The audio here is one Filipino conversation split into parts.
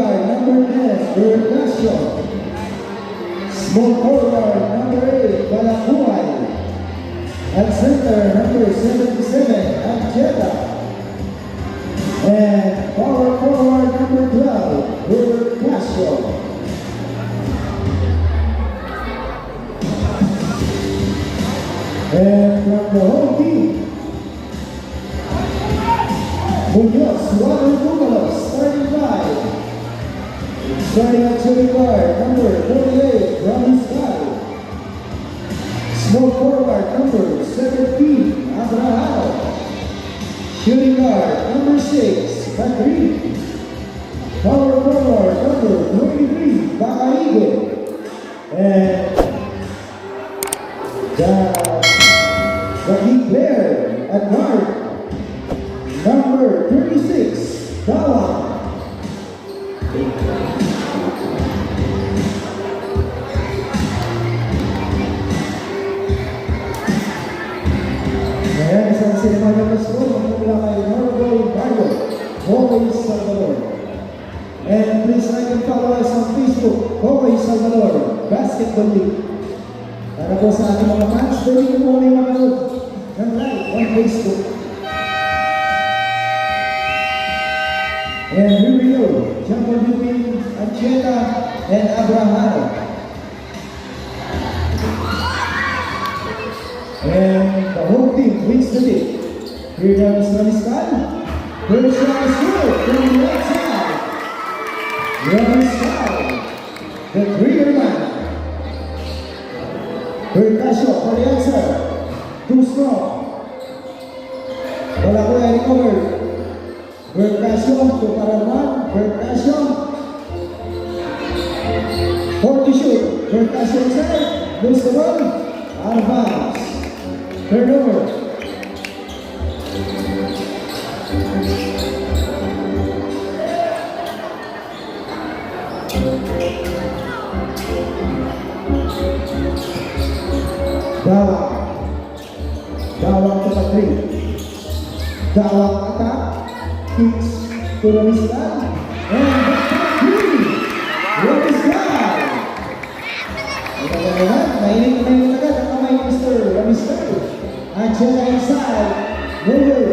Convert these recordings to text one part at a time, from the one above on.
guard, number 10, Bergasio. Small forward, number 8, Balakuay. At center, number 77, Anjeta. And power forward, number 12, Bergasio. And from the home team, Munoz, Water Bugalos, starting five. Starting at shooting guard, number 48, Ronnie Sky. Small forward, number 17, Abraham. Shooting guard, number 6, Patrick. Power forward, number 23, Bakaige. And the key player at guard, number 36, Dawa. Ayan, isang ceremonial score mula kay Honorable Barrio, Hockey Salvador. And please like and follow us on Facebook, Hockey Salvador Basketball League. Para po sa ating mga fans, pwede nyo po na yung manood ng live on Facebook. And here we go, jumper between Anjeta and Abraham. And the whole team wins the lead. Here comes Ranistan. First shot is good from the right side. Ranistan, the greener man. Bergasio for the answer. Too strong. Balakuay recovered. Bergasio to Paraman. Bergasio. 40 shoot. Bergasio inside. Lose the ball. Out of bounds. Turnover. Dawang to Patrick. Dawang attack. Kicks to Ranistan. And back to Patrick. Ranistan. Mainit agad ang kamay ni Mr. Ranistan. Anjeta inside. Mover.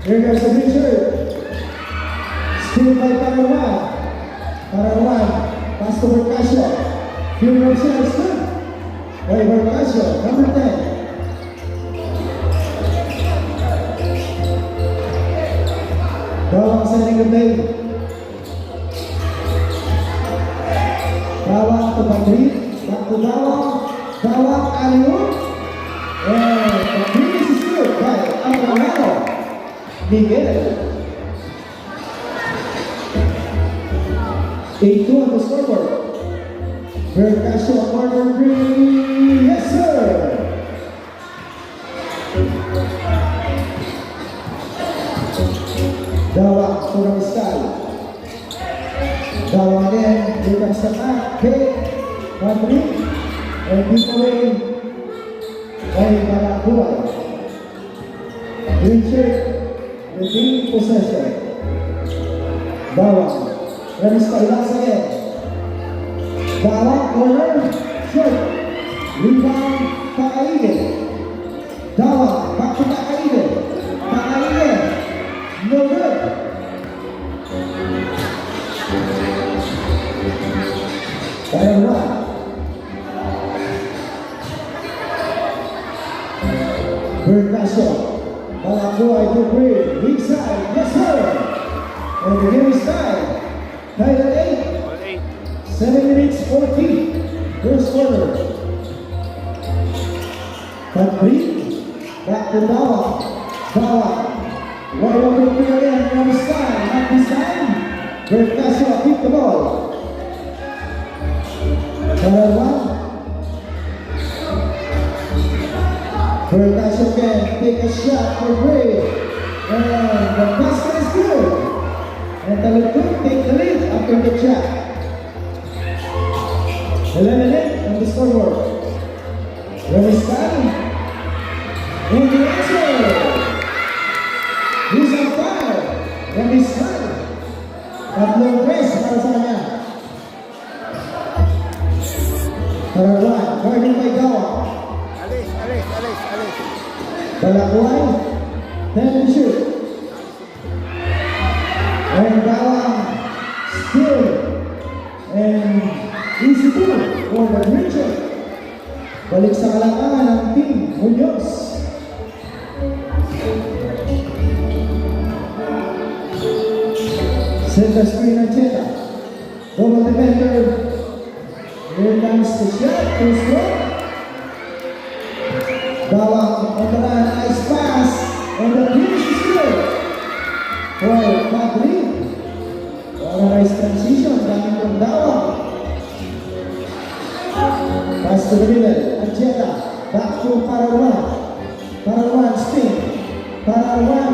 Here goes the green shirt. Still by Parawan. Parawan. Pass to Bergasio. Here comes Ranistan. By Bergasio, number 10. Dawang setting the play. Dawang to Patrick. Back to Dawang. Dawang alley-oop. And the finish is good by Abraham. Miguel. 8-2 on the scoreboard. Bergasio corner three. Yes, sir. Dawang to Ranistan. Dawang again. Here comes the back. Patrick. And deep away by Balakuay. Green shirt. Retain possession. Dawang. Ranistan last again. Dawang corner. Short. Rebound. Bakaige. Dawang. Back to Bakaige. Bakaige. No good. Parawan. Bergasio. Balakuay to Green. Weak side. Yes, sir. And the game is tied. Tied at 8. 7 minutes 14. First quarter. Patrick. Back to Dawang. Dawang. Wide open play again from this time. Not this time. Bergasio keep the ball. Parawan. Bergasio can take a shot for Gray. And the basket is good. And the Laguna take the lead after the shot. 11-8 on the scoreboard. Ranistan. In the answer. He's on fire. Ranistan. Tatlong press para And Bawang still and easy to for the Richard. Balik sa kalamangan ng team Munoz. Center screen ng Cheta. Double defender. Here comes the shot. Too strong. Bawang on the line. Nice pass. And the finish is good. For Patrick. What a nice transition. Coming from Bawang. Pass to the middle. Ancheta. Back to Parawan. Parawan spin. Parawan.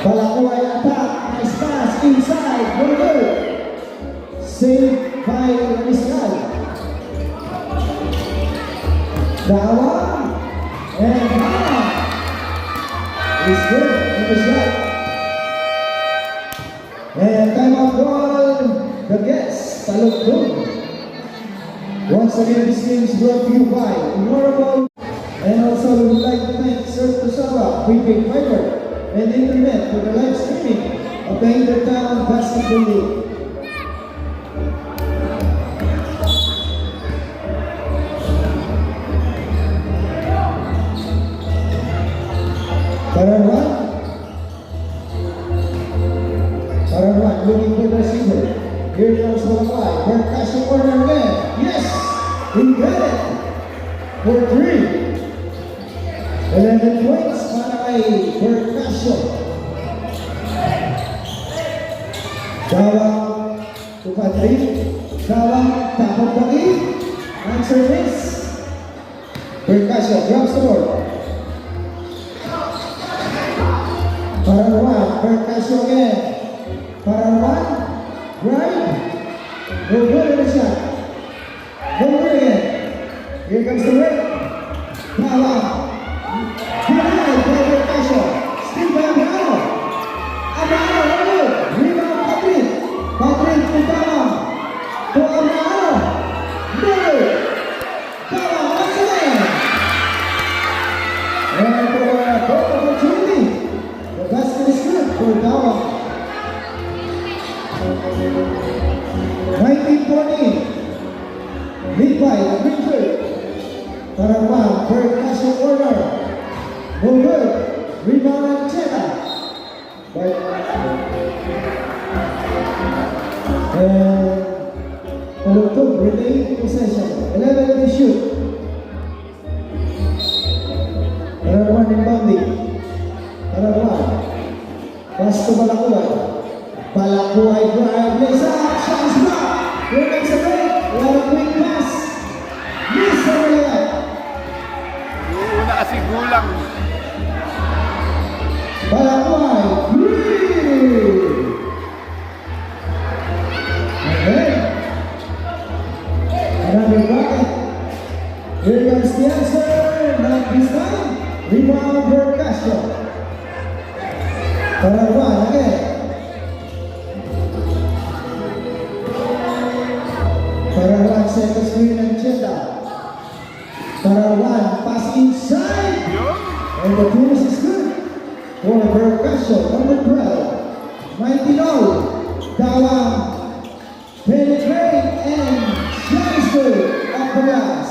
Balakuay attack. Nice pass. Inside. Good. Saved by Rizal. Bawang. And Bawang. Is good in the shot. And timeout ball. The guest. Talugtog. Once again, this game is brought to you by Immortal. And also, we would like to thank Surf to Saba, Prepaid Fiber, and Internet for the live streaming of the Intertown Basketball League. Parawan looking for the receiver. Here comes Malakay. Percussion corner again. Yes! We got it! For 3. 11 points para kay Percussion. Dawang to Patrick. Dawang tapos lagi. Answer miss. Percussion drops the ball. Parawan. Percussion again. Parawan. Right. No good in the shot. No good again. Here comes the break. Bawang. Denied by Percussion. Still by Abrano. Abrano, no good. Rebound Patrick. Patrick to Bawang. To Abrano. No good. Bawang once again. And for a goal opportunity. The basket is good for Bawang. 19-20. Lead by Richard. Parawan, Percussion corner. No good. Rebound and Cheta. But Talugtog retain possession. 11 to shoot. Parawan inbounding. Parawan. Pass to Balakuay. Balakuay drive. Lays up. Shot is blocked. Here comes the break. What a quick pass. Miss the layup. Una kasi gulang. Balakuay. Okay. Another bucket. Here comes the answer. Not this time. Rebound Percussion. Parawan again. Parawan second screen and Cheta. Parawan pass inside. And the finish is good for Percussion. Number 12. 19-0. Dawang. Penetrate and shot is good. Off the glass.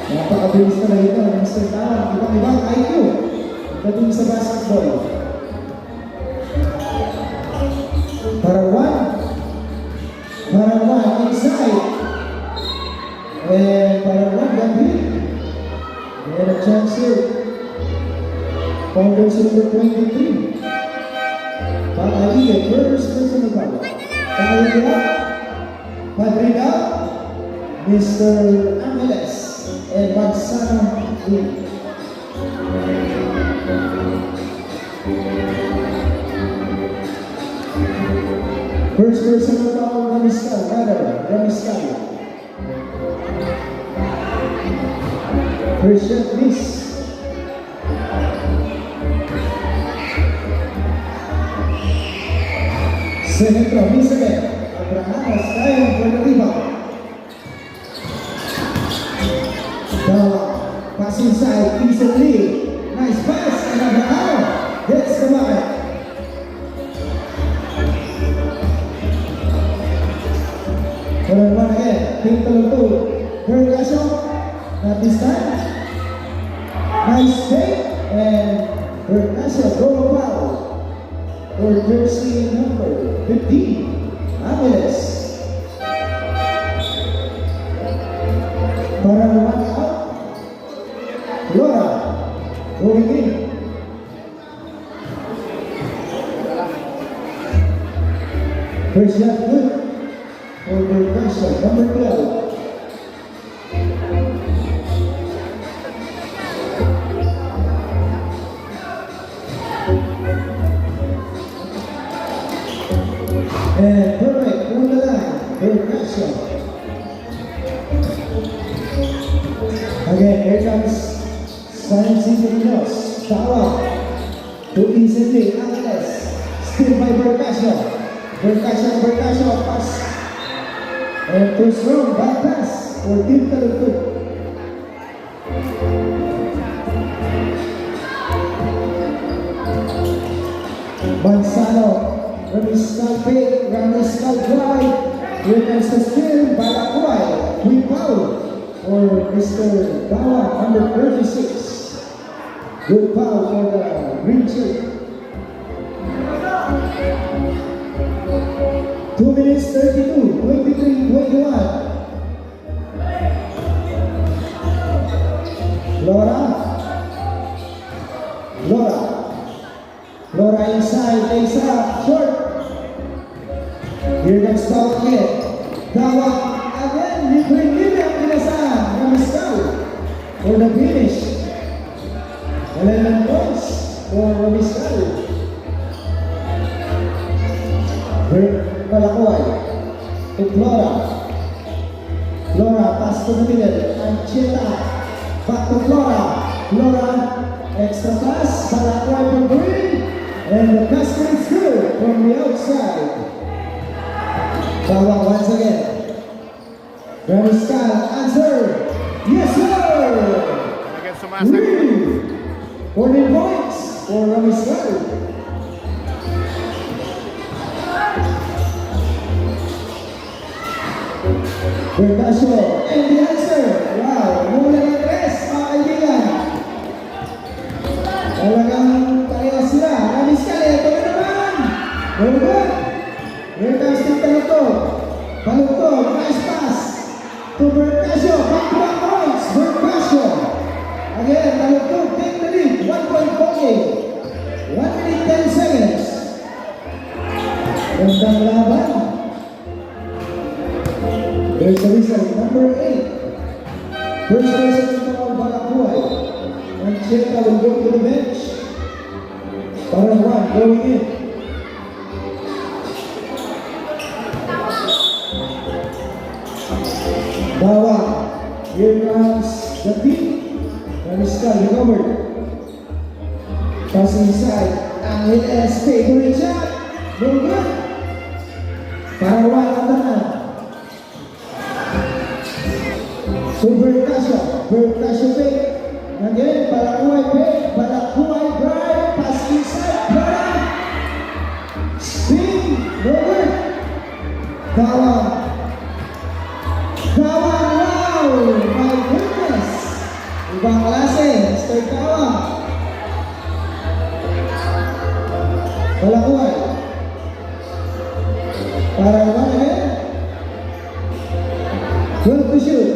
Napakabilis na ito ng Mr. Dawang. Ibang-ibang IQ. Pagdating sa basketball. Parawan. Parawan inside. And Parawan Gambit. They had a chance here. Founders number 23. Pag-aligan, first personal foul. Pag-aligan up. Padrid up. Mr. Angeles. And Magsano Lee. First personal foul, Ramiscal, Ramiscal. First shot miss. Centro, miss again. Abraham staying for the rebound. Dawang, pass inside, easily. Nice pass, and Abraham gets the bucket. Team Talentog. Percussion, not this time. Nice fake, and Percussion, goal foul for jersey number 15, Amiles. Para 1 out, Laura, going in. First shot good for Percussion, number 12. And perfect on the line, Percussion. Again, here comes San Cicerinos. Tawa to easily Amiles. Still by Percussion. Percussion, pass. And too strong, back pass for Team Talentog. Manzano, Ramiscal fake, Ramiscal drive. Here comes the steal, Balakway. We foul for Mr. Tawa, number 36. Good foul for the green shirt. 2 minutes 32, 23, 21. Laura inside, takes up, short. Here comes Tawa again. Tawa again, libre ang pinasahan. Ramiscal for the finish. 11 points for Ramiscal. Balakway to Flora. Flora pass to the middle. Ancheta back to Flora. Flora extra pass. Balakway for green. And the pass is good from the outside. Tawa once again. Ramiscal answer. Yes sir. Again, sumasagot. 14 points for Ramiscal. Percussion, and the answer. Wow, mula ng tres, mga kaibigan. Talagang kaya sila. Ramiscal, ito na naman. Very good. Here comes Team Talentog. Talentog, nice pass to Percussion. Back points, Percussion. Again, Talentog, take the lead. 1 point bogey. 1 minute 10 seconds. Gandang laban. There's the result, number 8. First person from Balakway. And Cheta will go to the bench. Para 1, going in. Tawa. Here comes the team. Ramiscal recovered. Passing inside. Amiles, favorite shot. No good. Para 1 on the hand. To Percussion fake. Again, Balakway fake. Balakway drive. Pass inside. Drive. Spin. No good. Tawa. Wow. My goodness. Ibang klase. Mr. Tawa. Balakway. Para 1 again. 12 to shoot.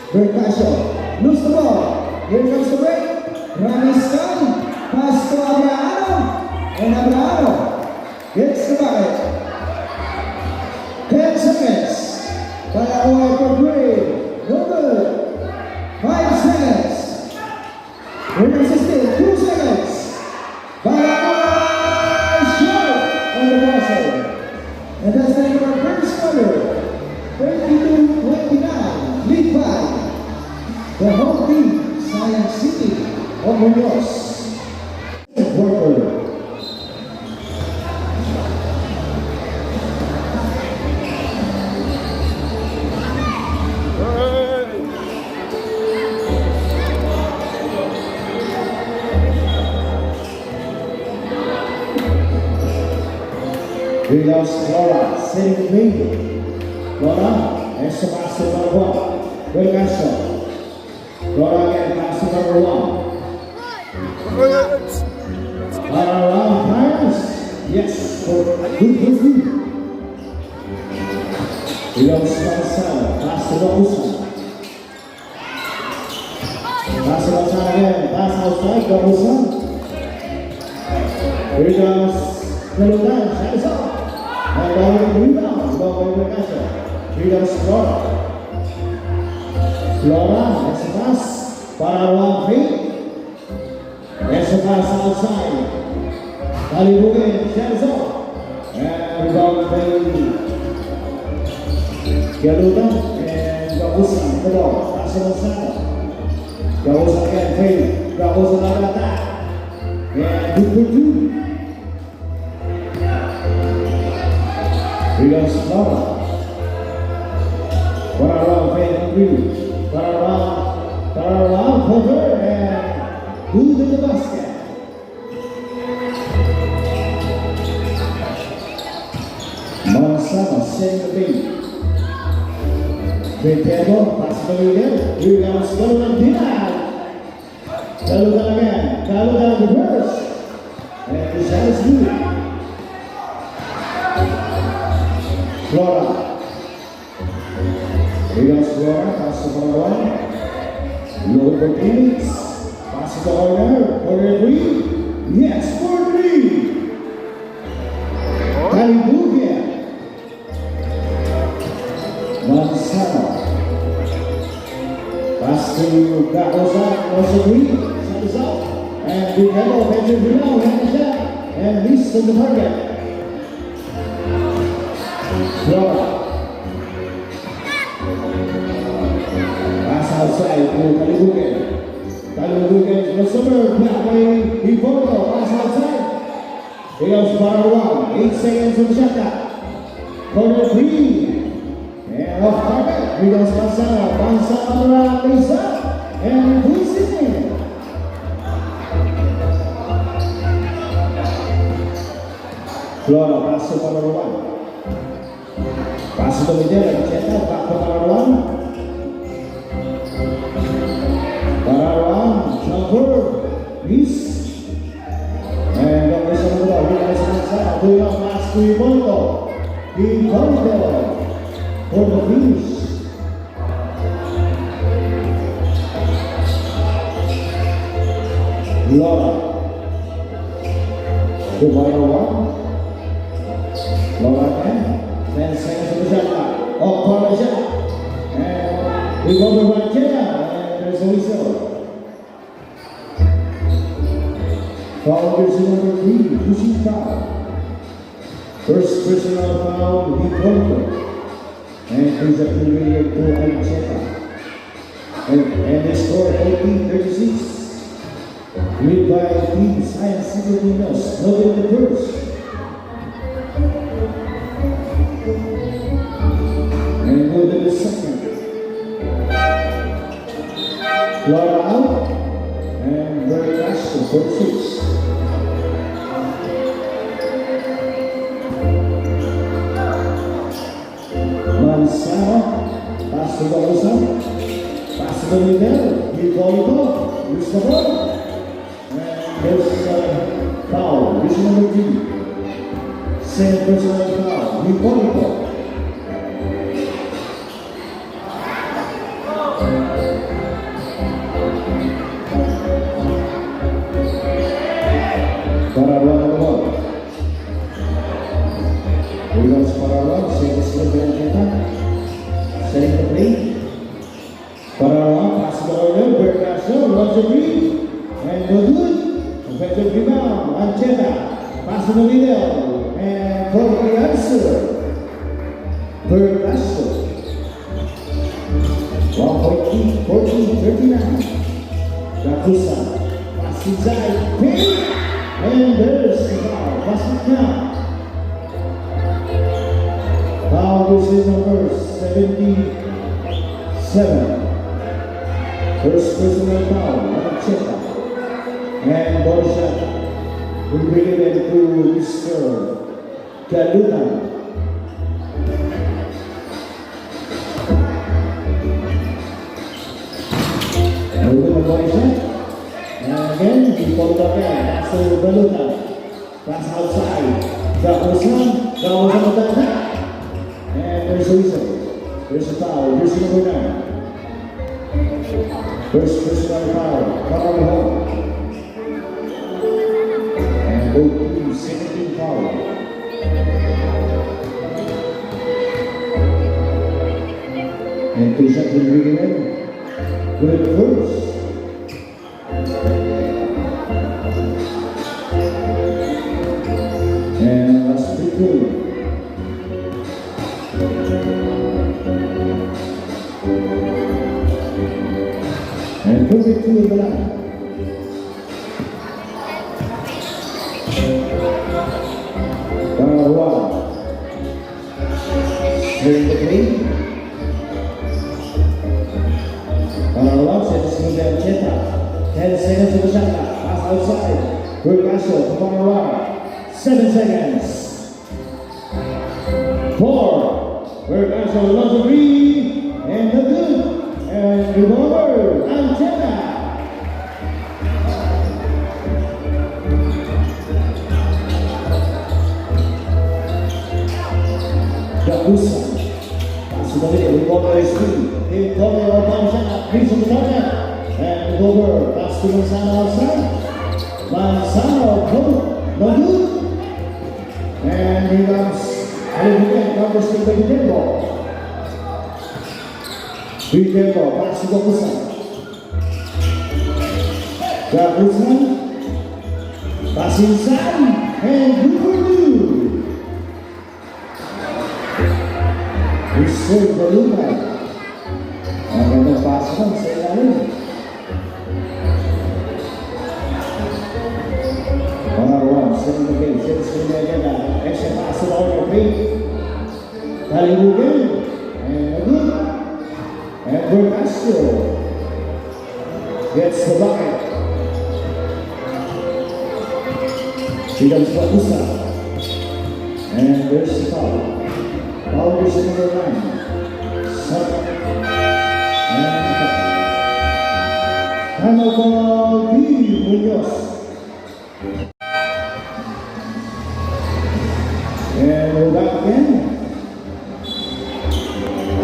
Percussion, lose the ball. Here comes the break. Ramiscal, pass to Abrahano, and Abrahano gets the bucket. 10 seconds. Balakway for three. No good. 5 seconds. Here comes the steal. 2 seconds. Balakway shot on the buzzer. And that's the end of our first quarter. 32-29. Lead by the home team, Science City of Muñoz. Worker. Here goes Laura, setting the lead. Laura. It's the pass to number 1. Good Castro. Flora again, pass to number 1. Around Pirates. Yes, for good. Williams Pansal, pass to Bakusan. Pass to Bakusan again, pass outside Bakusan. Williams Galutan, shot is up. And ball rebound, ball by Castro. Williams Flora. Flora, that's a pass. Para around feet. That's a pass outside. Kalibukin, shot is up. And rebound by Galutan and Bakusan, the ball. Pass to Bakusan. Bakusan again, fail. Bakusan on attack. And good for 2. Williams Flora. One around, fail on 3. One around, cover, and good in the basket. Mansama setting the bait. Pedro, pass to the middle. Williams Galutan denied. Galutan again. Galutan reverse. And the shot is good. Flora. Williams Flora, pass to number 1. Low for Phoenix. Pass to the corner. Corner 3. Yes, for 3. Kalibukin. Mansama. Pass to Gakosa, also 3. Shot is out. And Pedro, rebound, and the shot. And missed on the target. Flora. Pass outside to Kalibukin. Kalibukin, crossover, blocked by Ivoto. Pass outside. Williams para 1. 8 seconds on the shot clock. Corner 3. And off target. Williams Pansal around, lays up. And puts it in. Flora, pass to number 1. Pass to the middle, check out, back to number 1. Parawan, jumper, miss. And the person of the ball, Williams Pansal, doing up pass to Ivoto. Ivoto for the finish. Flora. To number 1. Flora again. 10 seconds of the shot clock. Off corner shot. And we go to Ranchera. And there's a whistle. Foul jersey number 3, pushing foul. First personal foul, Ivoto. And he's up to the radio to Ranchera. And they score 18-36. Lead by Team Science Citadinos. Noted the first. And go to the second. Flora out. And very fast to 46. Mansama. Pass to Bakusan. Pass to the middle. Ivoto. Use the ball. And there's foul. Use number 3. Same personal foul. Ivoto. Parawan on the ball. Williams Parawan, second slip and setting the play. Parawan, pass the ball, Bergasio, Roger Green, and no good. Offensive rebound, Ancheta, pass in the middle, and for the answer, Bergasio. 1:14-39. Bakusan, pass inside, pin. And there's the foul. Basket count. Foul is number 77. First personal foul. Ancheta. And ball shot. We bring it into Mr. Galutan. body shot. And again, he followed up again. Pass to Baluta. Pass outside. Gakusan. Gakusan of that. And there's a whistle. There's a foul. Here's number 9. First personal foul. Cover home. And both teams 17 foul. And 2 shots will be given. Good first. And last free throw. And 42 in the line. One. Straight the clean. Sets to the Cheta. 10 seconds to the shot. Pass outside. Burgasio to Panara. 7 seconds. 4. Burgasio loves a three. And the good. And revolver. And Cheta. Gakusa. Sudah revolver is free. He cover or down shot. Reach of the target. And over. Pass to Manzano outside. Manzano pull. No good. And he comes. Alibukan covers to the tempo. Free tempo. Pass to Gakusa. Gakusa. Pass inside. And good for you. Serve the Luma. Ang gandang pass naman sa ilalim. Pangaruan, send the game, send the agenda. Extra pass to the order, three. Talibugin. And good. And Burgasio gets the bucket. He comes Gakusa. And there's the foul. Foul is number 9. Time call, B. Munoz. And we're back again.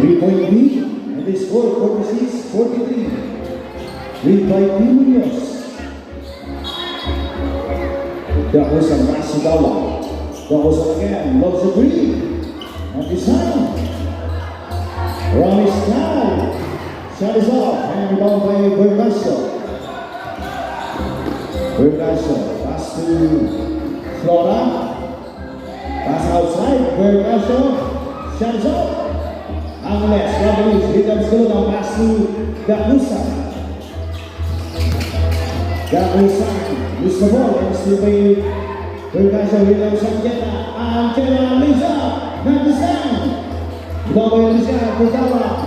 3-point B. And they score 46-43. Lead by B. Munoz. Gakusa Masugawa. Gakusa again. Loves a three. And this time, Ramis Sky. Shot is off. And rebound by Burgasio. Burgasio. Pass to Flora. Pass outside. Burgasio. Shot is off. Angeles. Robinus. Here comes Gulong. Pass to Gakusa. Gakusa. Lose the ball. And still by Burgasio. Here comes Angela. Angela leads up. Not the stand. Bawa Indonesia pertama.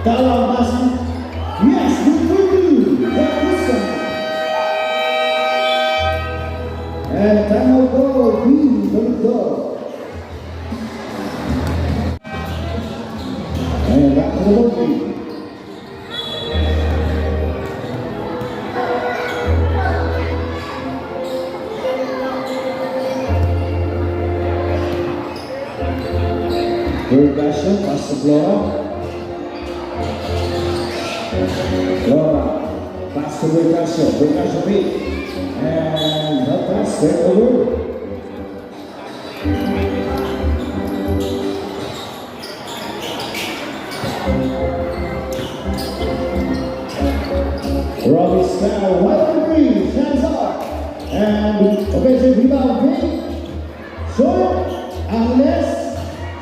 Dalam basi. Yes, good for you. Gakusa. And time will go. Go. And back to the ball. Burgasio, pass to Flora. Flora, pass to Burgasio. Burgasio beat. And the pass, turn over. Robbie Sky, 1-3, stands up. And offensive rebound, three. Short, Angeles.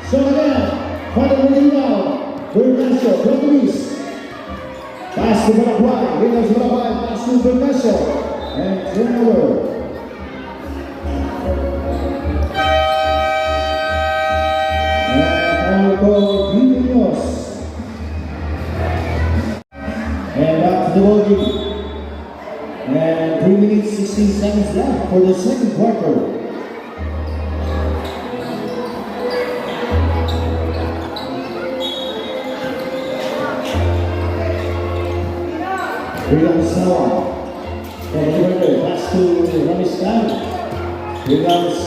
Shot again. Final rebound. Burgasio, Rodriguez. Pass to Paraguay. Winners Paraguay. Pass to Burgasio. And turnover. And call Munoz. And back to the ball game. And 3 minutes 16 seconds left for the second quarter. Here comes Here comes.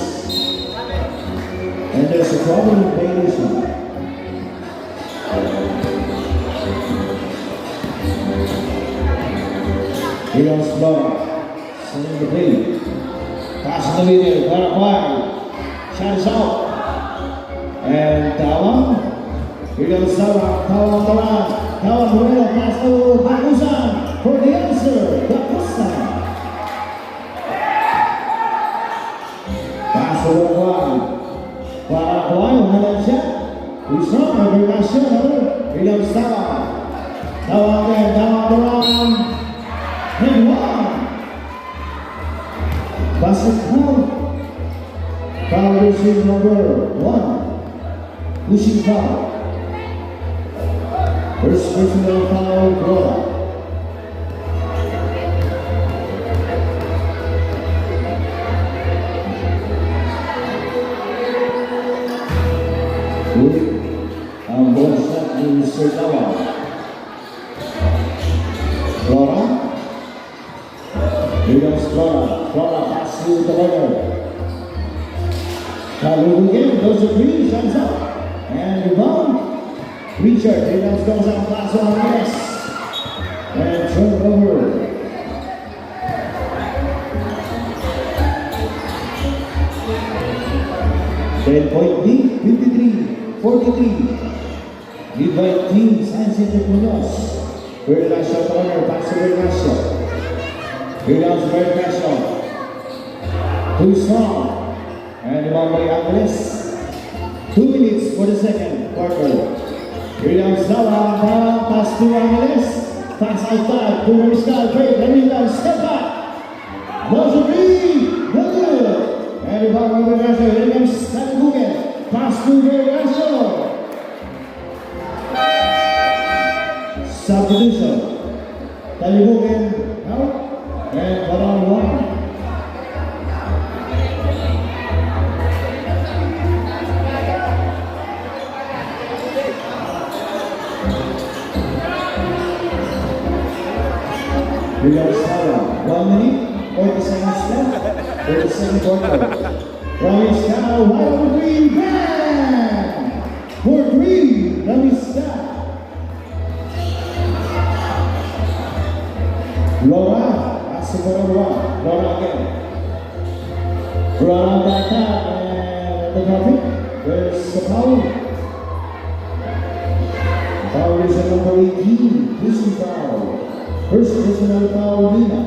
And there's a problem with Bailey. Here comes Flora. Sending the play. Pass in the middle. Paraguay. Shot is out. And Tawang. Here comes Tawang. Tawang Moreno. Pass to Bakusan. For the answer. Bakusan. Pass to Paraguay. Paraguay. Another shot. Who's strong? Every last shot. Here comes Tawang. Tawang again. Tawang. And one. Basket foul. Foul receive number 1. Pushing foul. First personal foul, Flora. Good. One shot to Mr. Tawang. Flora. Here comes Flora. Flora pass to the corner. Kalu again, goes to 3, shots up. And rebound. Richard, here comes out, pass on, yes. And turnover. Point lead, 53-43. Lead by team, San Center Munoz. Vergasio corner, pass to Vergasio. Here comes Vergasio. Too strong. And rebound by Angeles. 2 minutes for the second quarter. Here comes Tawang. Pass to Angeles. Pass outside to Mariscal. Great. Mariscal, step back. Those are three. No good. And rebound by Vergasio. Here comes Taligugen. Pass to Vergasio. Substitution. Taligugen out. And around 1. We have Sarah. 1 minute, 40 seconds left for the second quarter. Ramiska, wide open three, bang! For 3, Ramiska. Laura, that's the number 1. Laura again. Laura back up and the traffic. There's the foul. Foul is at number 18, pushing foul. First personal foul, Nina.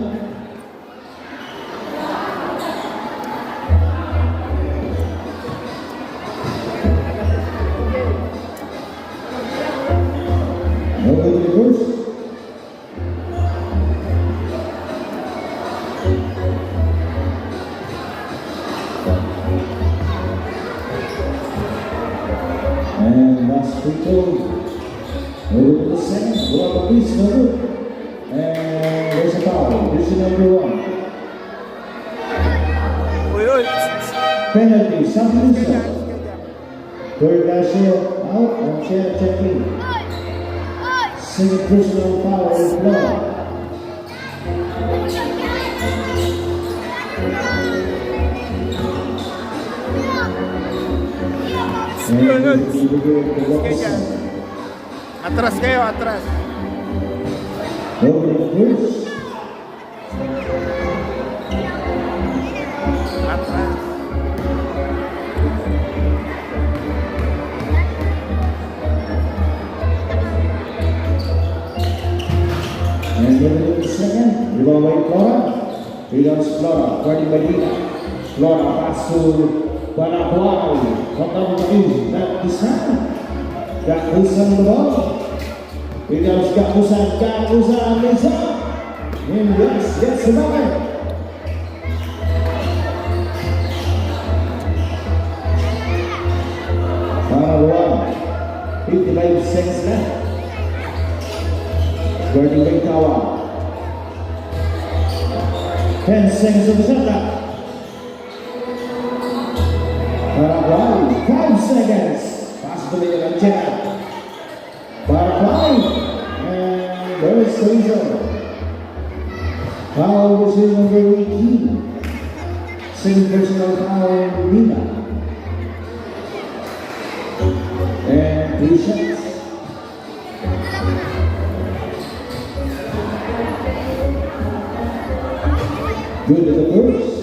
No good reverse. And that's free throw. Over to the second. Go up a piece, no good. And there's a foul. This is number 1. Penalty, substitution. Vergasio out and chair checking. Second personal foul is blown. Atras kayo, atras. Over the first. Atras. And then in the second, rebound by Flora. Here comes Flora, guarding by Dina. Flora pass to Paraguay. Come down to you. That is time. Gakusan the ball. Here comes Gakusan. Gakusan is up. And yes, gets the bucket. Paraguay. 55 seconds left. Guarding by Tawa. 10 seconds of the shot clock. Paraguay, 5 seconds. Pass to the check. Paraguay. And there is Caesar. Foul is number 18. Second personal foul, Nina. And 3 shots. Good at the first.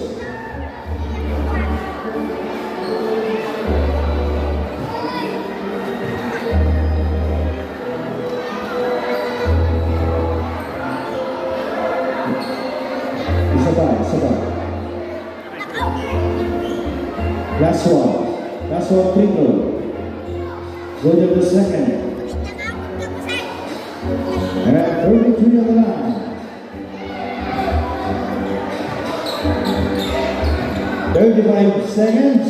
Sabay. Last one, triple. Go to the second. And 33 on the line. 35 seconds.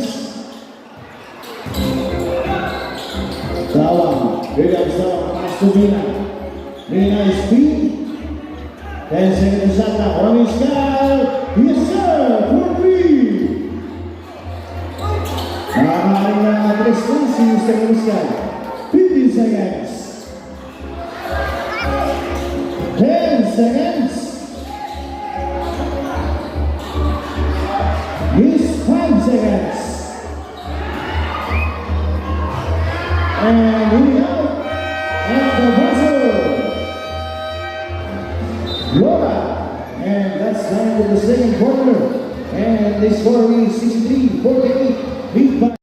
Sawa. Good up, Sawa. Pass to Mina. Mina is speed. 10 seconds shot na. Running sky. Yes, sir. 4-3. Nakakain na address na si Mr. Ruskan. 15 seconds. 10 seconds. Miss 5 seconds. And we out at the buzzer. Laura. And that's done with the second quarter. And the score is 63-48. Lead by.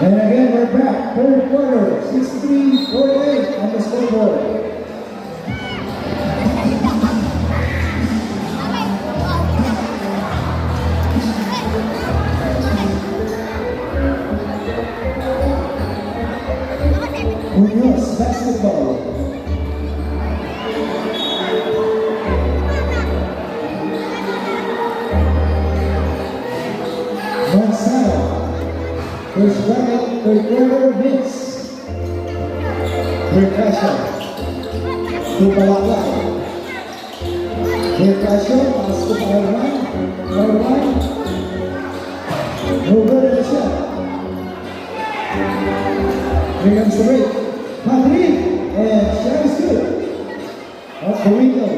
And again, we're back. Third quarter, 63-48 on the scoreboard. Munoz basketball. First bracket, third quarter, Vince. Percussion. To Balakay. Percussion, pass to Parawan. No good in the shot. Here comes the break. Madrid, and shot is good. Off the window.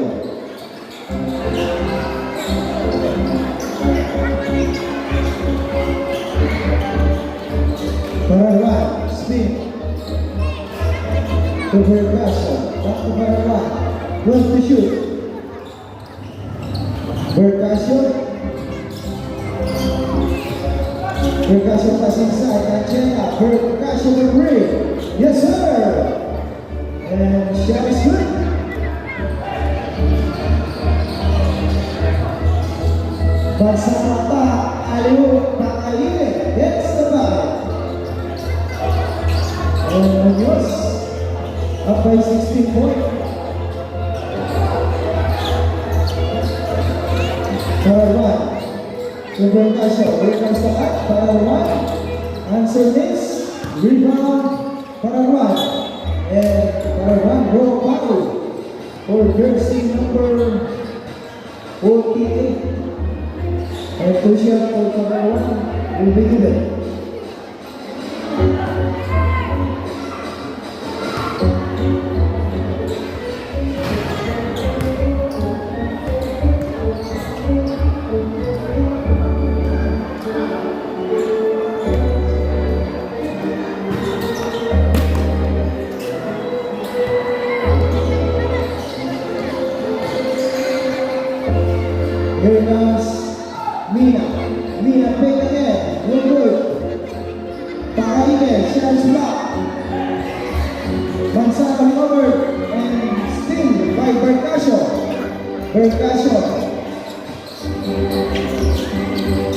Parawan, spin. To Percussion, back to Parawan. 12 to shoot. Percussion pass inside, Angela. Percussion will bring. Yes, sir. And shot is good. Bersama Pak Aliu, Pak Aline, that's the ball. And Munoz up by 16 points. Parawan to Percussion. Here comes the back. Parawan. Answer this. Rebound. Parawan. And Parawan roll foul for jersey number 48. And crucial for Parawan will be given. Here comes Mina. Mina pick again. No good. Pakaine, shot block. Manzano covered and sting by Percussion.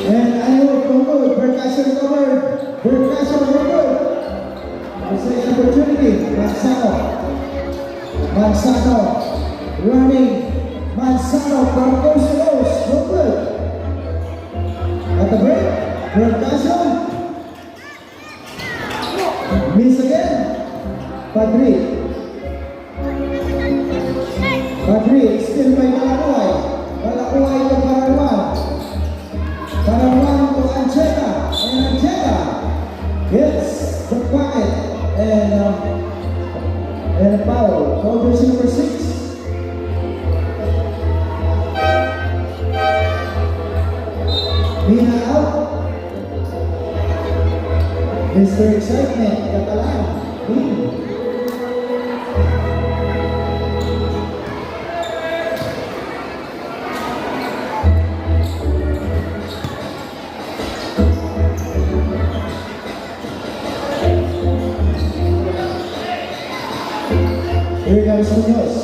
And Ayuk no good. Percussion covered. Percussion no good. This is an opportunity. Manzano running. Manzano from coast to coast, no good. At the break, Percussion. Miss again. Padri, still by Malakuay. Malakuay to Parawan to Angela. And Angela hits the pocket. And a foul. Foul jersey number 6. Mina out. Mr. Excitement, Catalan. In. Here comes Munoz.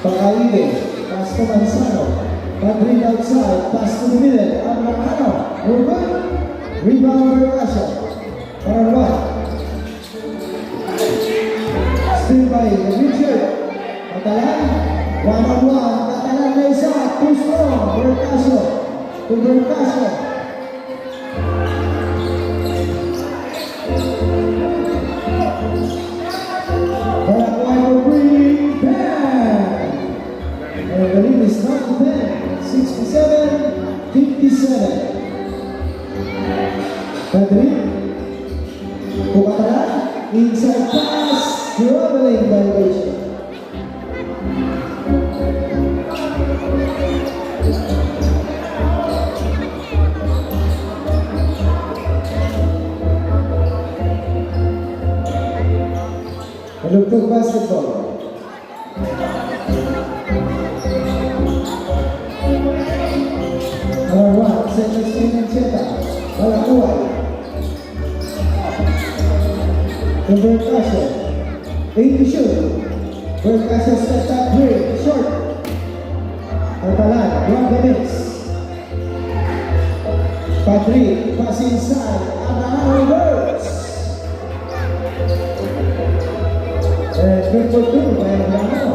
Pakaide, pass to Manzano. Padrin outside, pass to the middle. Abrahano, we're good. Rebound for Russia. Para one. Still by Richard. Catalan, one-on-one. Catalan na isa, too strong. Bercasio, to Bercasio. I believe it's not to 10, 67, 57. Padrin, Pukataran, inside pass, dribbling violation. Malugtog basketball. Number one, second string and Cheta. Balakuay. To Bercasio. 8 to shoot. Bercasio step back 3. Short. Catalan, one minutes. Padri, pass inside. Abraham reverse. And good for two by Abraham.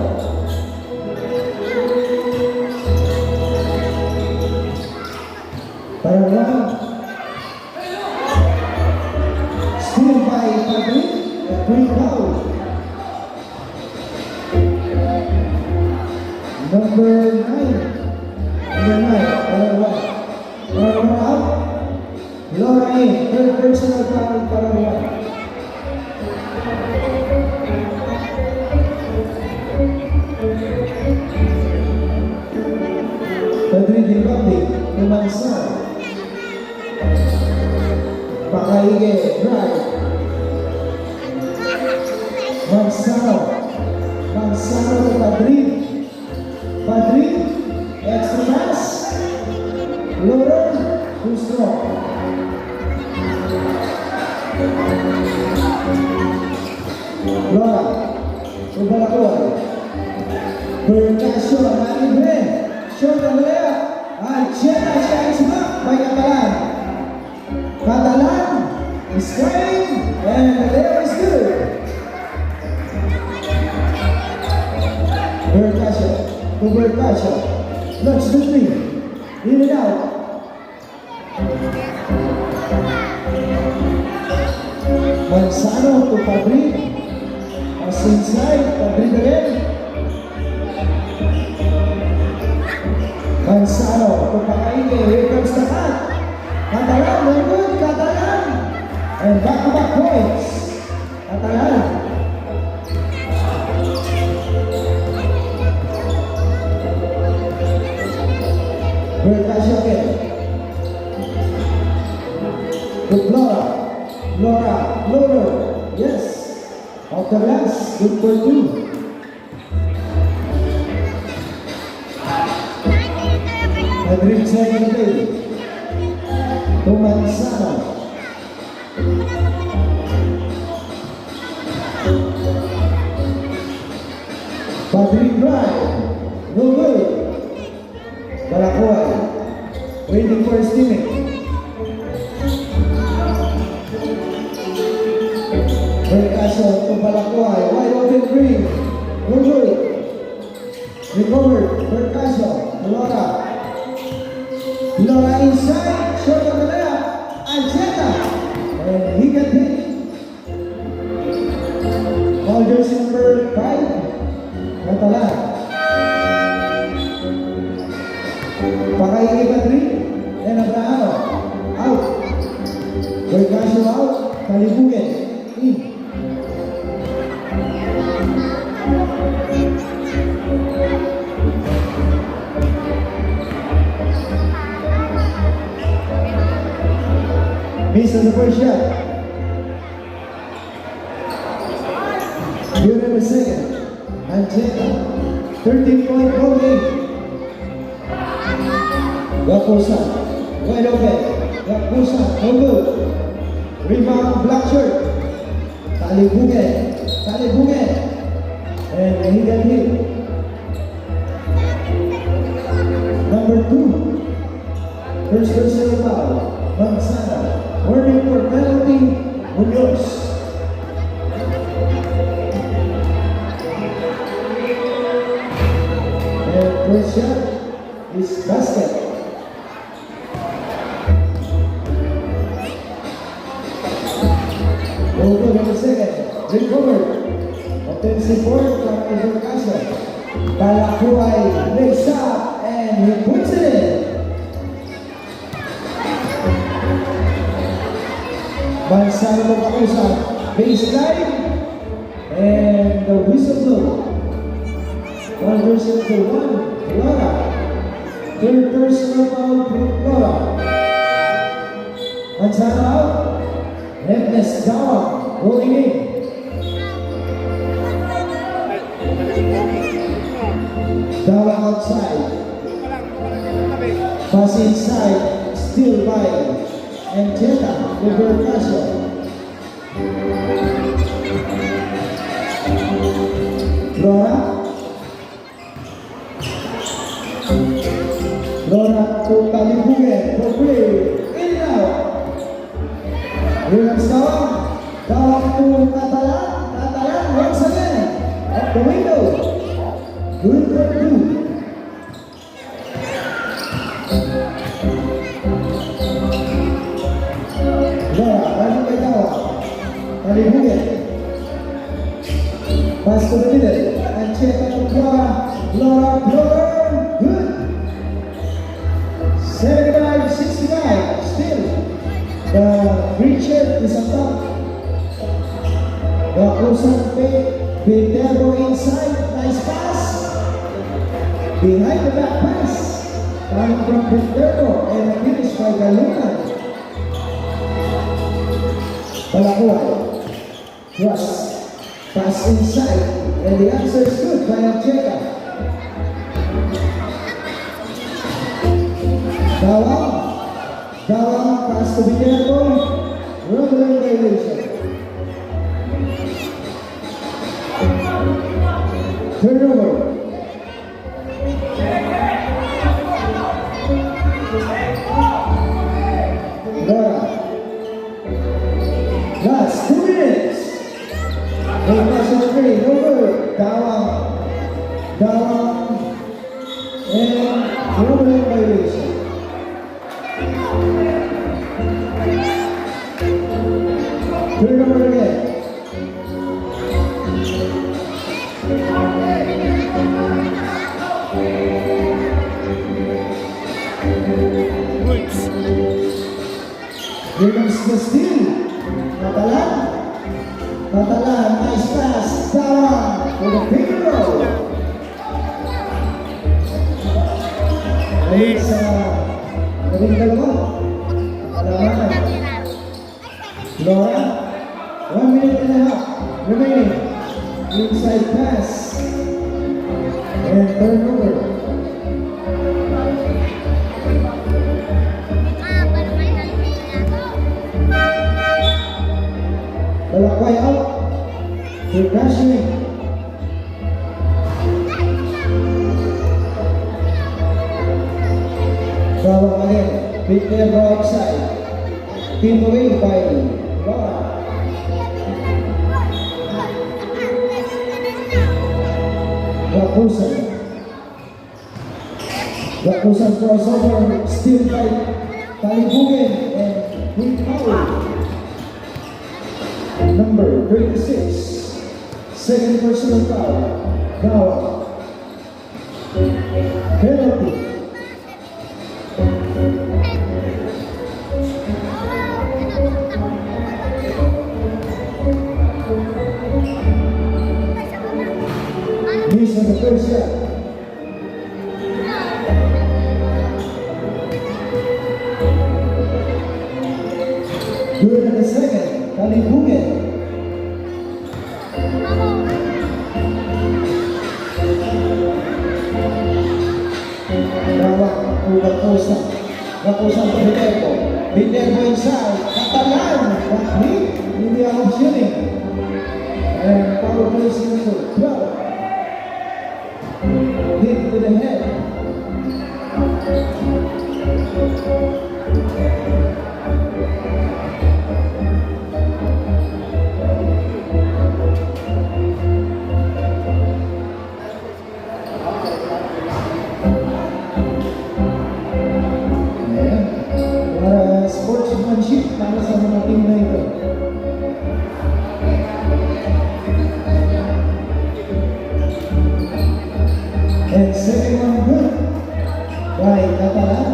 Parawan. Still by Padri, a free foul. Number 9, Parawan. Parawan out. Laura in, third personal foul, Parawan. Padri Dibabi, Manzano. Pakaige, drive. Manzano to Padrin. Padrin, extra pass. Lower, too strong. Laura, to Balakuay. Bercasio, Maribre. Short on the left. And Cheta shines back by Catalan. Catalan is trying, and the layup is good. Bercasio to Bercasio. Launch the three. In and out. Manzano to Padrin. Pass inside. Padrin again. Manzano to Pakaide. Here comes the cut. Catalan, very good, Catalan. And back-to-back points. Catalan. Bercasio again. Good Laura. Loader. Yes. Off the glass. Good for two. Padrin second play. To Manzano. Padrin drive. No good. Balakuay. Waiting for his teammate. Bercasio to Balakuay. Wide open three. No good. Recovered. Bercasio. Laura inside. Short on the left. Cheta. And he got hit. Ball jersey number 5. Catalan. Pakaige Padri. And Abrahano. Out. Bercasio out. Kalibugin. In. Miss on the first shot. Good on the second. Angela. 13-point ball game. Gapusa. Wide open. Gapusa. No good. Rebound, black shirt. Talibungan. Talibungan. And he got hit. Number 2. First personal foul. Manzana. Warning for penalty. Munoz. And first shot is basket. Over on the second. Recovered. Offensive board from Israel Castro. Balakuay lays up and he puts it in. Manzano Gapusa, baseline, and the whistle blow. 1 versus 1, Laura. Third personal foul for Laura. Manzano out. Nepnes down, rolling in. Dawa outside. Pass inside, still by Angela over Casio. Laura. Laura to Talibungan for play. In and out. Relax down. Down to Catalan. Catalan once again. Up the window. Good for 2. Laura, running by Dawa. Talibungan. Pass to the middle. And check out to Laura. Laura, good. 75-65. Still. The green shirt is on top. The Osan Pay. Viterbo inside. Nice pass. Behind the back pass. Coming from Viterbo and finished by Galuna. Balakuay. Cross. Pass inside. And the answer is good by Angela. Dawang. Dawang pass to Viterbo. Rolling violation. Turnover. Laura. Last 2 minutes. National 3, over. Dawang. Dawang. And rolling violation. Turnover again. Woods. Here comes the steal. Catalan. Catalan, nice pass. Dawang for the big roll. Ayun sa labing dalawa. Alaman. Laura, 1 minute and a half remaining. Inside pass. And turnover. Balakuay out. Hikashi. Dawang again. Viterbo outside. Keep away by Laura. Gapusa. Gapusa crossover. Still by Talibungan and quick foul. Number 36. Second personal foul. Dawang. Penalty. Miss on the first shot. Good at the second, Kalibugan. Rawak Ugakosa. Gakosa to Viterbo. Viterbo inside. Katalan. Bakli. Hindi ang optioning. And power play number 12. Hit to the head. Sportsmanship para sa mga team na ito. And second one good by Catalan.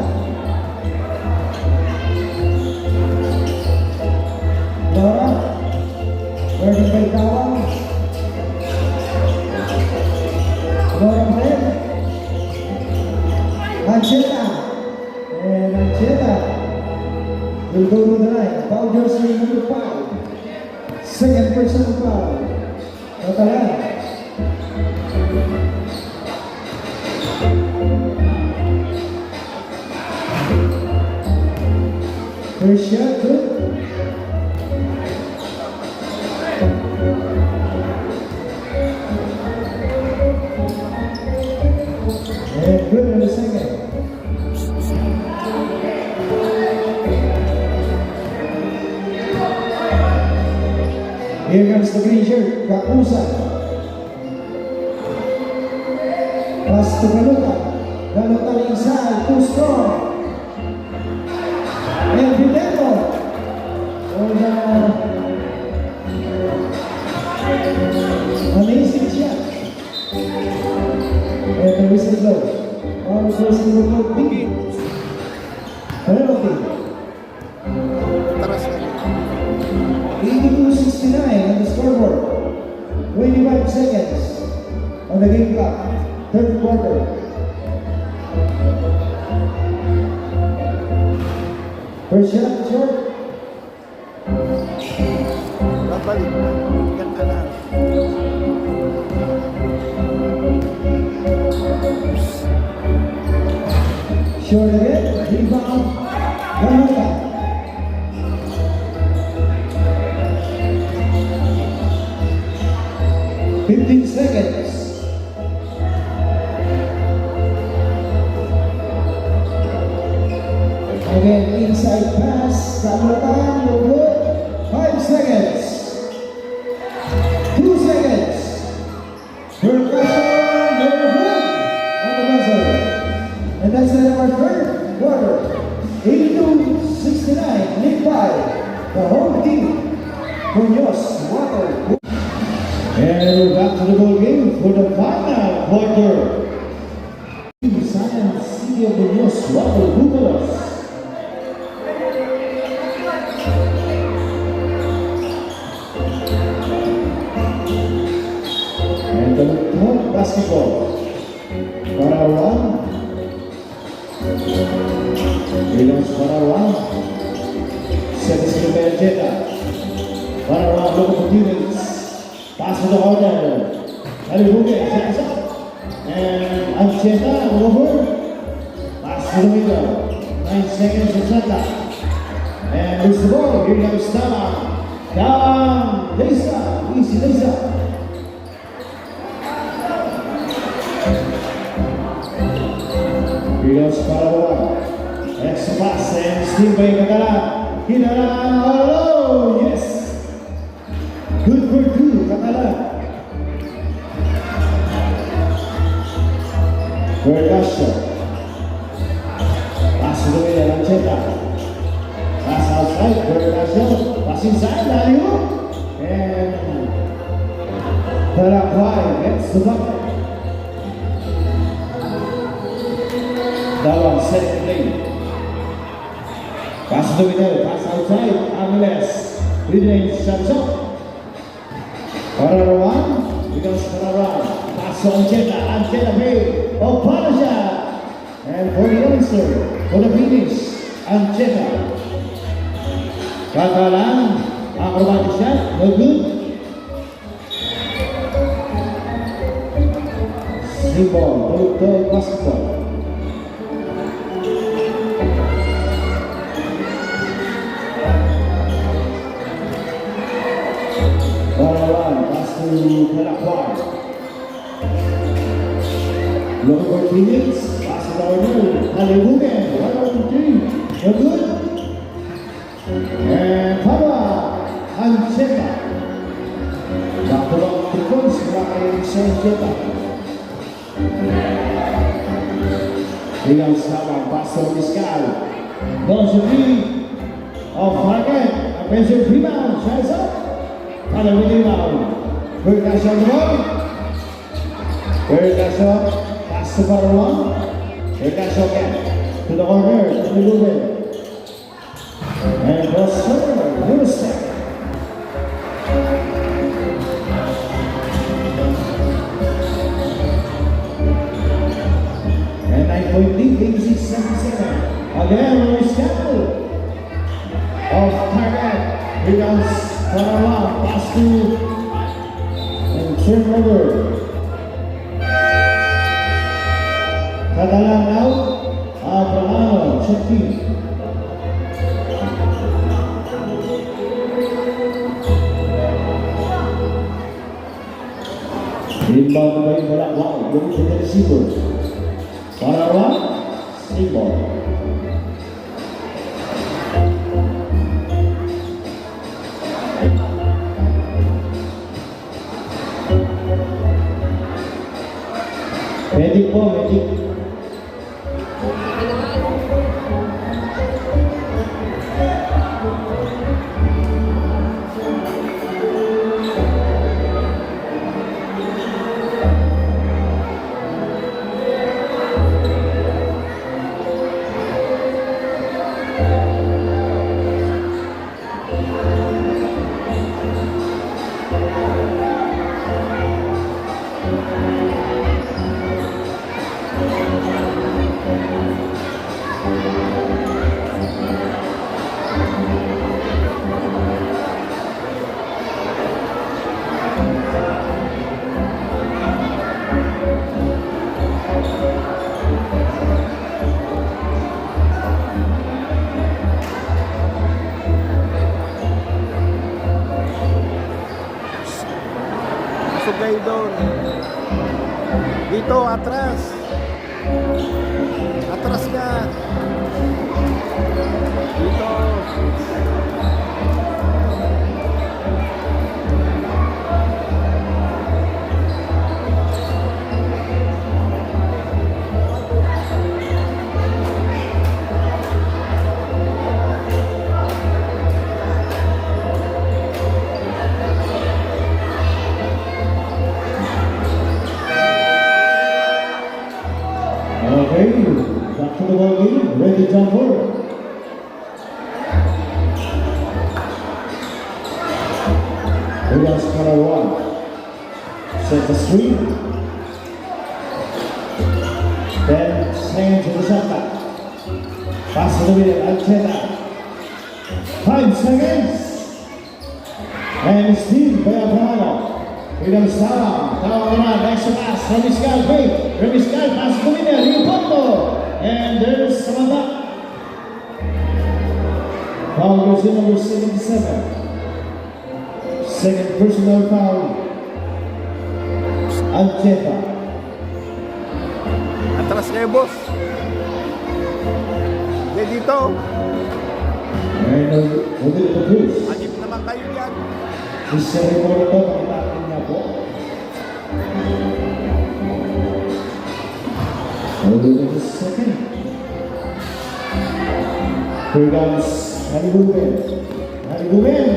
Nora, working by Tawang. Nora Fred. Ancheta. And Ancheta will go to the line. Foul jersey number 5. Second personal foul. Catalan. First shot, good. And good in the second. Here comes the green shirt, Kakusa. Pass to Galuta. Galuta inside, too strong. And Viterbo. Amazing shot. And the whistle blows. All the person will go big. Penalty. 82-69 on the scoreboard. 25 seconds on the game clock. Third quarter. First shot, short. Babalik. Ganda na. Short again. Rebound. Galuta. Seconds. Again, inside pass. Galutan, no good. 5 seconds. 2 seconds. Percussion, no good. On the buzzer. And that's the end of our third quarter. 82-69. Lead by the home team. Muñoz Water. And we're back to the ball game for the final quarter. Science City of Muñoz Water Bucalos. And the top basketball. Parawan. Williams Parawan. Service to Berjeta. Parawan local units. Pass to the order. Kalibugan, sets up. And Ancheta over. Pass to the middle. 9 seconds to Santa. And lose the ball. Here comes Tama. Down. Lisa. Easy Lisa. Here comes Parawan. Extra pass and steal by Catalan. Hinaran all alone. Yes. Good for 2, Catalan. Percussion. Pass to the middle, Ancheta. Pass outside, Percussion. Pass inside, Dario. And Paraguay gets the bucket. Dawang second play. Pass to the middle, pass outside, Aviles. Mid-range shots up. Parawan, becomes Parawan. Pass to Ancheta, Ancheta made. Opalaja. And for the youngster, for the finish, Ancheta. Catalan, acrobatic shot, no good. Ball, the basketball. Ball pass to Kalakwan. Looking for Phoenix, pass it over. Hallelujah, 1-2, no good. And Papa Ancheta. Back to back to points, Rafael Sancheta. Bilang sama Pastor Vizcal. Goes to three of Market. Offensive rebound. Shots up. Follow with rebound. Berkas on the ball. Berkas up. Pass to ball one. Berkas again. To the corner. To the Ruben. And the server. New step. And 9.867. Again, Vizcal of Target. Rebounds Parawa. Pass to and turnover. Catalan out. Abraham check team. Inbound by Balakwa. Going to the receiver. Parawa, stay ball. Medic po, medic. Sugay doon. Dito, atras. Atras ka. Dito. Okay, back to the ball game, ready jumper. Williams Parawa set the screen. Then slam to the shot back. Pass to the middle, Ancheta. 5 seconds. And steal by Abraham. Williams down around, next pass, Vizcal, great. Vizcal, pass to the middle, Ripoto. And there's Samantha. Foul goes in number 77. Second personal foul. Ancheta. Atras kayo, boss. Hindi dito. And over the boost. Anip naman kayo yan. Isa Ripoto, pakitakin niya po. Over the second. Here comes Halibuben. Halibuben,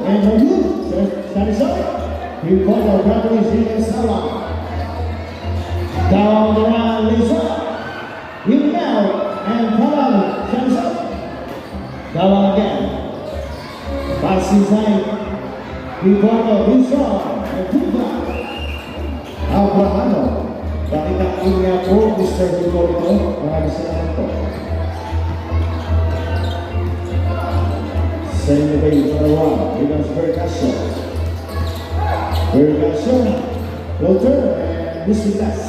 and Hayud. That is up. He caught our brothers in Salah. Down the line, Lisa. In now, and Palam, that is up. Down again. Pass inside. He caught our Lisa, and Tuba. Abrahamo. Pakitakin niya po, Mr. Hipólito. Maraming salamat po. Setting the bait for a one. Here comes Percussion. Percussion. Floater and Lucy Glass.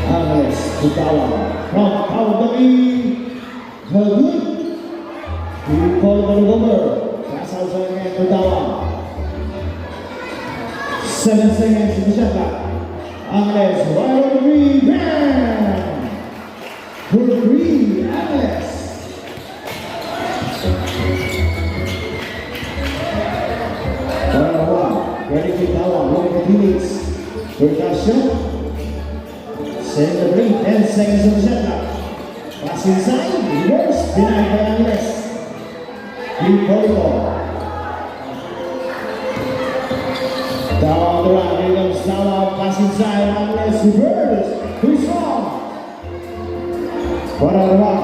Alex Kutawa from Kawagami. Good. We call the number. That's outside again, Kutawa. 7 seconds in the shot clock. Alex, right on the green, bam! For the green, Alex. Ready to power, one of the minutes. Percussion. Setting the break, 10 seconds on the shot clock. Pass inside, reverse, denied by Alex. Deep volleyball. Down the run, here comes Dawa, pass inside, Alex, reverse. Too strong. What a run.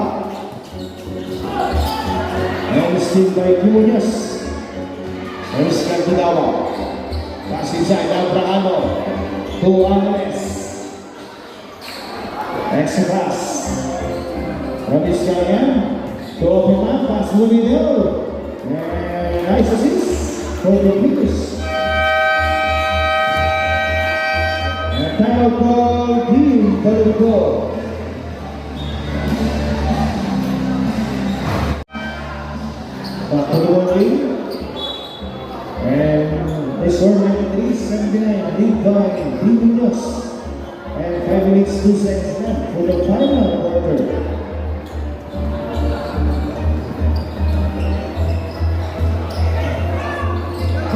And still by Kimonius. Terus kan ke Dawa. Pass inside, down Brahano. To Alex. Extra pass. Rabis kalian. To open up, pass to the middle. And nice assist for the British. And time ball, team for the goal. Back to the ball. And they score 93-79, lead by Dimuños. And 5 minutes, 2 seconds left for the final quarter.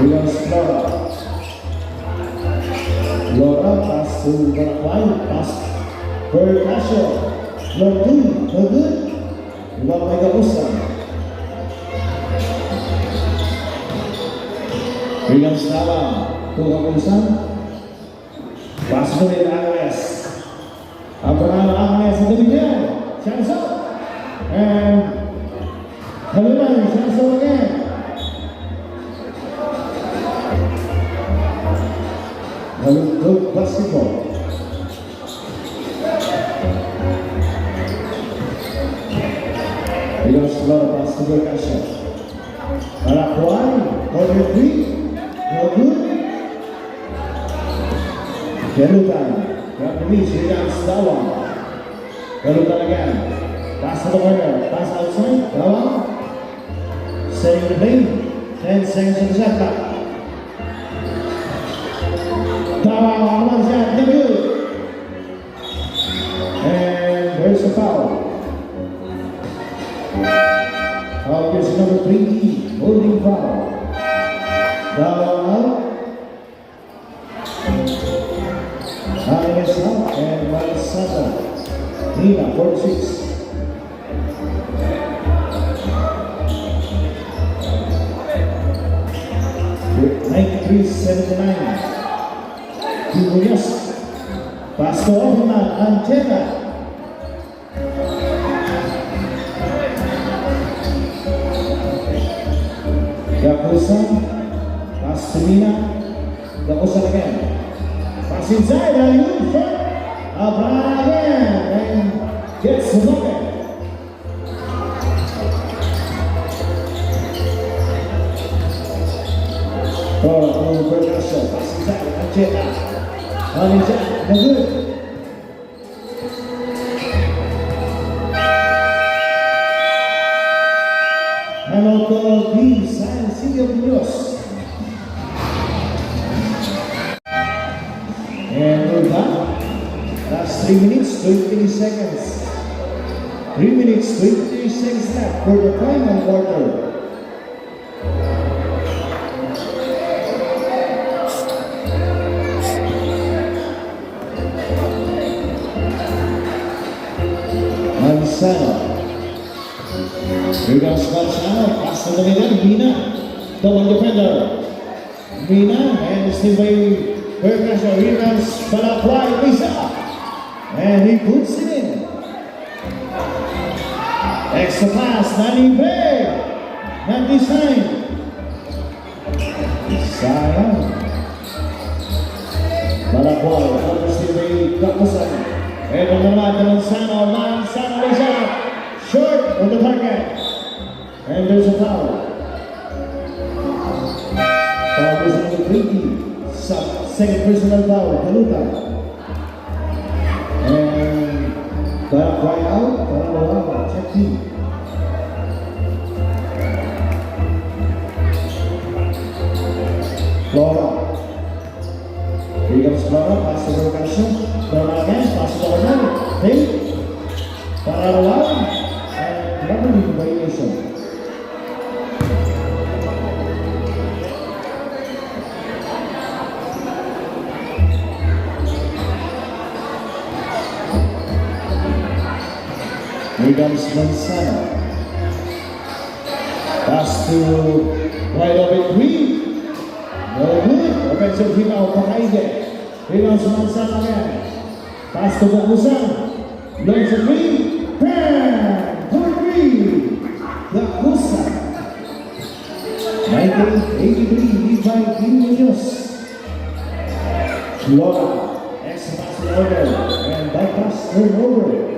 Williams Laura. Laura pass to Barakwai, pass Percussion. Lord 2, no good. Luwag may kapusan. Williams Dawa, Kapusan. Pass to the Alex. Abraham Alex in the middle. Chance up. And Haluman, chance up again. Good basketball. Williams Dawa, pass to Percussion. Barakwai, corner 3. No good. Galutan. Grab the reach. Here comes Dawa. Galutan again. Pass to the corner. Pass outside. Dawa. Setting the play. 10 seconds on the shot clock. Dawa on one shot. No good. And there's a foul. Foul is number 3. Holding foul. Dawa out. Alex out and Malasada. Nina, 46. With 93-79. Kimonius. Pass to Oviman, Antena. Yakusan. Pass to Nina. Yakusan again. Pass inside, alley-oop front. Abraham again. And gets the bucket. Oh, Percussion. Pass inside, Anjeta. Anjeta, no good. And out of the San Silvio Munoz. And we're done. That's 3 minutes, 23 seconds. 3 minutes, 23 seconds left for the final quarter. Mansano. Here goes Mansano. Pass to the middle. Mina. Double defender. Mina and still by Percussion. Here comes Barakwai. Lisa. And he puts it in. Extra pass. Nani Bay. Not this time. Sayang. Barakwai. Still by Kapusan. Ito naman, Manzano is out. Short on the target. And there's a foul. Foul is number 20. Second personal foul, Kaluta. And cry out, check team. Flora. Here comes Flora, pass to Percussion. Flora again, pass to Flora. Hey, Paralawan. And double violation. Here comes Manzano. Pass to wide open three. No good. Offensive rebound from Aide. Rebounds Manzano again. Pass to Bakusan. Launch a three. Bam! For three. Bakusan. 1983. Lead by Team Munoz. Flora. Extra pass to order. And bypass turnover.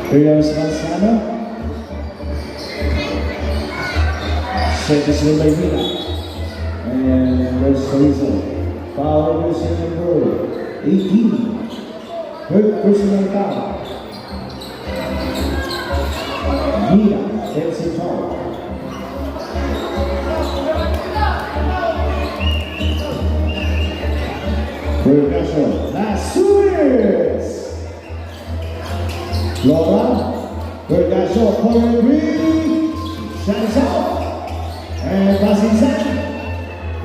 Here's Manzano. Set this one by Mina. And there's Rizzo. Foul versus number 18. Third personal foul. Mina takes it foul. Percussion. Nasuez. Flora, Percussion, corner three, shot is out, and pass inside.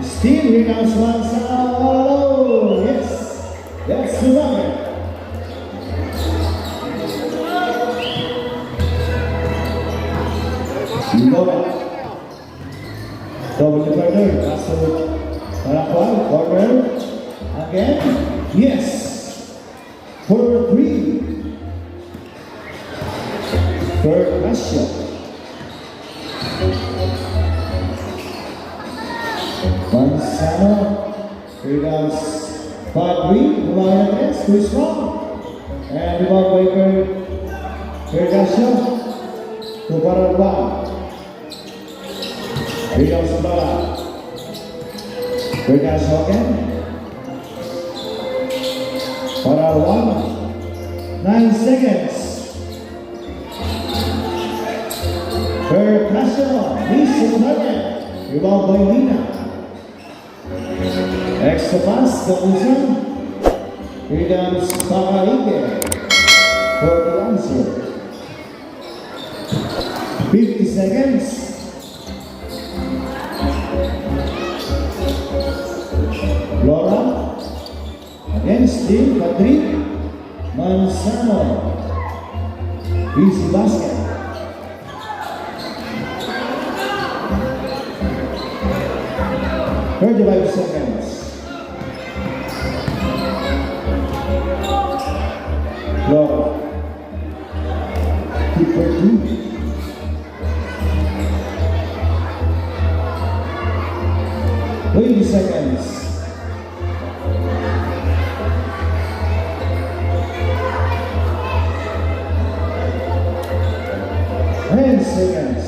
Still rebounds Manzano. Yes, that's the bucket. Flora, double corner, pass to Paraguay, corner, again, yes, for three. Percussion. Manzano. Here comes Fabri. Bumayan against. Too strong. And rebound by Percussion. To Paraguay. Here comes Bala. Percussion again. Paraguay. 9 seconds. Percussion, Lisa Target, rebound by Mina. Extra pass, Kapusan. Here comes Pakaike for the answer. 50 seconds. Flora, again still, Patrick, Manzano. Easy basket. 35 seconds. Flora. Keep for two. Seconds. 10 seconds.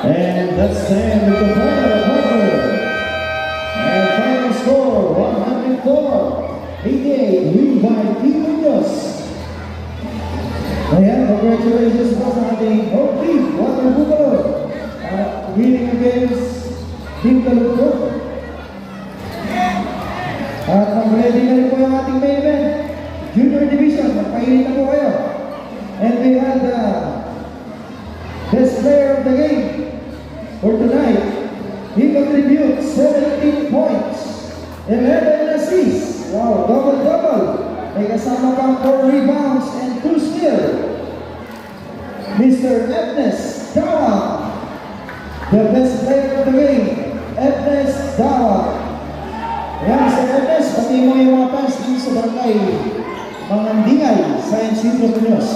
And that's the end of the final quarter. And final score 104-88, win by Team Munoz. Ayan, congratulations po sa ating home team, Water Buffalo, winning against Team Kalugro. At mag-ready na rin po yung ating main event, Junior Division, magpainit na po kayo. And we had the best player of the game for tonight. He contributes 17 points, 11 assists. kasama pang 4 rebounds and 2 steals. Mr. Ednes Dawa, the best player of the game, Ednes Dawa. Ayan, Mr. Ednes, pati mo yung mga fans dito sa barangay Mangandingay, Science City of Pinos.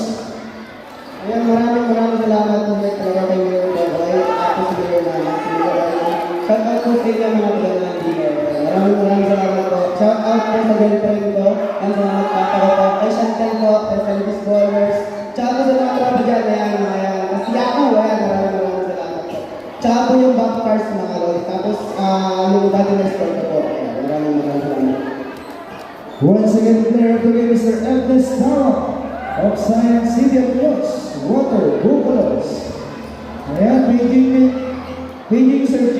Ayan, maraming salamat po talaga kay Mayor Boboy. Ako si Mayor namin, si Mayor Boboy. Shout out po sa inyo mga talagang Mayor. Maraming salamat po. Shout out po sa girlfriend ko, ang mga magpapa ko po. Kay Chantel po, kay Philippines Ballers. Tsaka po sa mga tropa dyan, ayan, kasi ako, ayan, maraming salamat po. Tsaka po yung back cars mga lol. Tapos yung body restore ko po. Ayan, maraming salamat. Once again, player of the game, Mr. Ednes Dawa of Science City of Pinos, Water Buffaloes. Ayan, paging Sir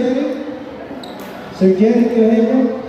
Jerry Eugenio.